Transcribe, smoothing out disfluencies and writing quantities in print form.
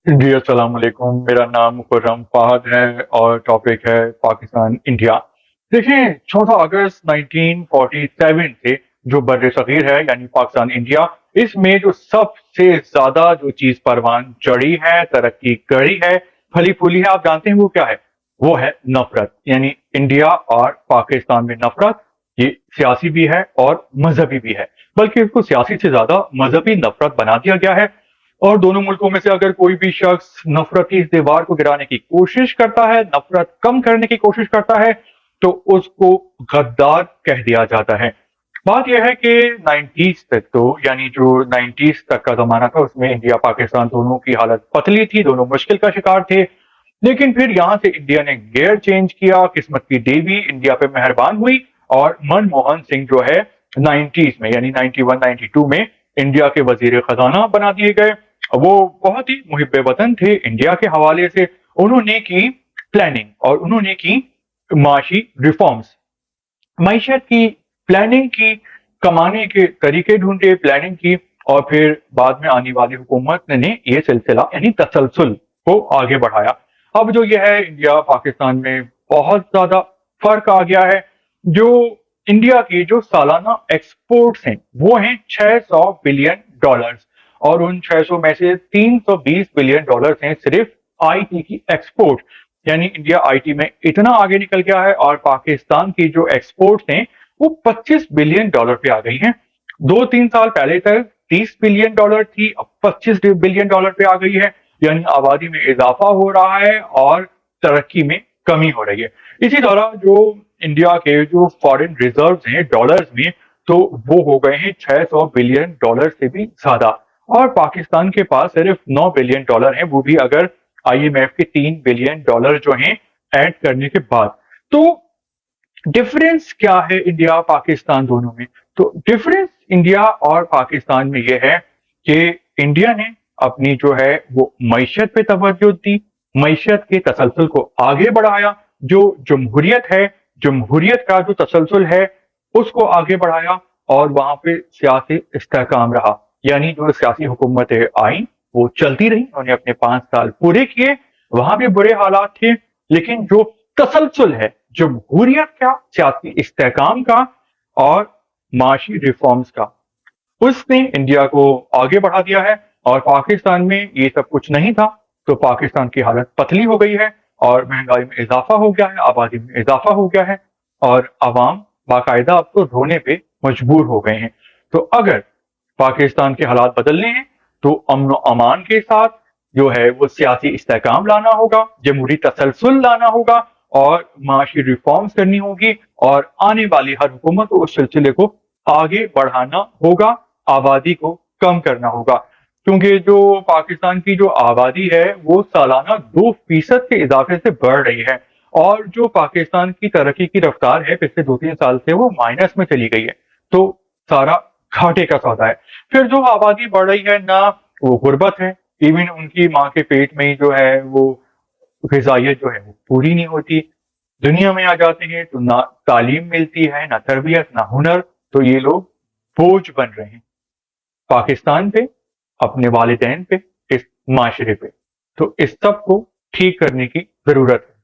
جی السلام علیکم، میرا نام مکرم فہد ہے اور ٹاپک ہے پاکستان انڈیا۔ دیکھیں 14 اگست 1947 سے جو بر صغیر ہے یعنی پاکستان انڈیا، اس میں جو سب سے زیادہ جو چیز پروان چڑھی ہے، ترقی کری ہے، پھلی پھولی ہے، آپ جانتے ہیں وہ کیا ہے؟ وہ ہے نفرت۔ یعنی انڈیا اور پاکستان میں نفرت، یہ سیاسی بھی ہے اور مذہبی بھی ہے، بلکہ اس کو سیاسی سے زیادہ مذہبی نفرت بنا دیا گیا ہے۔ اور دونوں ملکوں میں سے اگر کوئی بھی شخص نفرتی اس دیوار کو گرانے کی کوشش کرتا ہے، نفرت کم کرنے کی کوشش کرتا ہے، تو اس کو غدار کہہ دیا جاتا ہے۔ بات یہ ہے کہ نائنٹیز تک تو یعنی جو نائنٹیز تک کا زمانہ تھا، اس میں انڈیا پاکستان دونوں کی حالت پتلی تھی، دونوں مشکل کا شکار تھے۔ لیکن پھر یہاں سے انڈیا نے گیئر چینج کیا، قسمت کی دیوی انڈیا پہ مہربان ہوئی، اور منموہن سنگھ جو ہے نائنٹیز میں یعنی 91 92 میں انڈیا کے وزیر خزانہ بنا دیے گئے۔ وہ بہت ہی محب وطن تھے انڈیا کے حوالے سے۔ انہوں نے کی پلاننگ اور انہوں نے کی معاشی ریفارمز، معیشت کی پلاننگ کی، کمانے کے طریقے ڈھونڈے، پلاننگ کی، اور پھر بعد میں آنے والی حکومت نے یہ سلسلہ یعنی تسلسل کو آگے بڑھایا۔ اب جو یہ ہے انڈیا پاکستان میں بہت زیادہ فرق آ گیا ہے۔ جو انڈیا کی جو سالانہ ایکسپورٹس ہیں وہ ہیں $600 بلین، اور ان 600 میں سے $320 بلین ہیں صرف آئی ٹی کی ایکسپورٹ۔ یعنی انڈیا آئی ٹی میں اتنا آگے نکل گیا ہے، اور پاکستان کی جو ایکسپورٹس ہیں وہ $25 بلین پہ آ گئی ہیں۔ 2-3 سال پہلے تک $30 بلین تھی، اب $25 بلین پہ آ گئی ہے۔ یعنی آبادی میں اضافہ ہو رہا ہے اور ترقی میں کمی ہو رہی ہے۔ اسی طرح جو انڈیا کے جو فارن ریزروز ہیں ڈالرز میں، تو وہ ہو گئے ہیں $600 بلین سے بھی زیادہ، اور پاکستان کے پاس صرف $9 بلین ہیں، وہ بھی اگر آئی ایم ایف کے $3 بلین جو ہیں ایڈ کرنے کے بعد۔ تو ڈفرینس کیا ہے انڈیا پاکستان دونوں میں؟ تو ڈفرینس انڈیا اور پاکستان میں یہ ہے کہ انڈیا نے اپنی جو ہے وہ معیشت پہ توجہ دی، معیشت کے تسلسل کو آگے بڑھایا، جو جمہوریت ہے، جمہوریت کا جو تسلسل ہے اس کو آگے بڑھایا، اور وہاں پہ سیاسی استحکام رہا۔ یعنی جو سیاسی حکومتیں آئیں وہ چلتی رہی، انہوں نے اپنے 5 سال پورے کیے، وہاں بھی برے حالات تھے، لیکن جو تسلسل ہے جمہوریت کا، سیاسی استحکام کا اور معاشی ریفارمز کا، اس نے انڈیا کو آگے بڑھا دیا ہے۔ اور پاکستان میں یہ سب کچھ نہیں تھا، تو پاکستان کی حالت پتلی ہو گئی ہے، اور مہنگائی میں اضافہ ہو گیا ہے، آبادی میں اضافہ ہو گیا ہے، اور عوام باقاعدہ اب تو رونے پہ مجبور ہو گئے ہیں۔ تو اگر پاکستان کے حالات بدلنے ہیں تو امن و امان کے ساتھ جو ہے وہ سیاسی استحکام لانا ہوگا، جمہوری تسلسل لانا ہوگا، اور معاشی ریفارمز کرنی ہوگی، اور آنے والی ہر حکومت کو اس سلسلے کو آگے بڑھانا ہوگا، آبادی کو کم کرنا ہوگا۔ کیونکہ جو پاکستان کی جو آبادی ہے وہ سالانہ 2% کے اضافے سے بڑھ رہی ہے، اور جو پاکستان کی ترقی کی رفتار ہے پچھلے 2-3 سال سے وہ مائنس میں چلی گئی ہے۔ تو سارا گھاٹے کا سودا ہے۔ پھر جو آبادی بڑھ رہی ہے، نہ وہ غربت ہے، ایون ان کی ماں کے پیٹ میں جو ہے وہ غذائیت جو ہے وہ پوری نہیں ہوتی۔ دنیا میں آ جاتے ہیں تو نہ تعلیم ملتی ہے، نہ تربیت، نہ ہنر، تو یہ لوگ بوجھ بن رہے ہیں پاکستان پہ، اپنے والدین پہ، اس معاشرے پہ۔ تو اس سب کو ٹھیک کرنے کی ضرورت ہے۔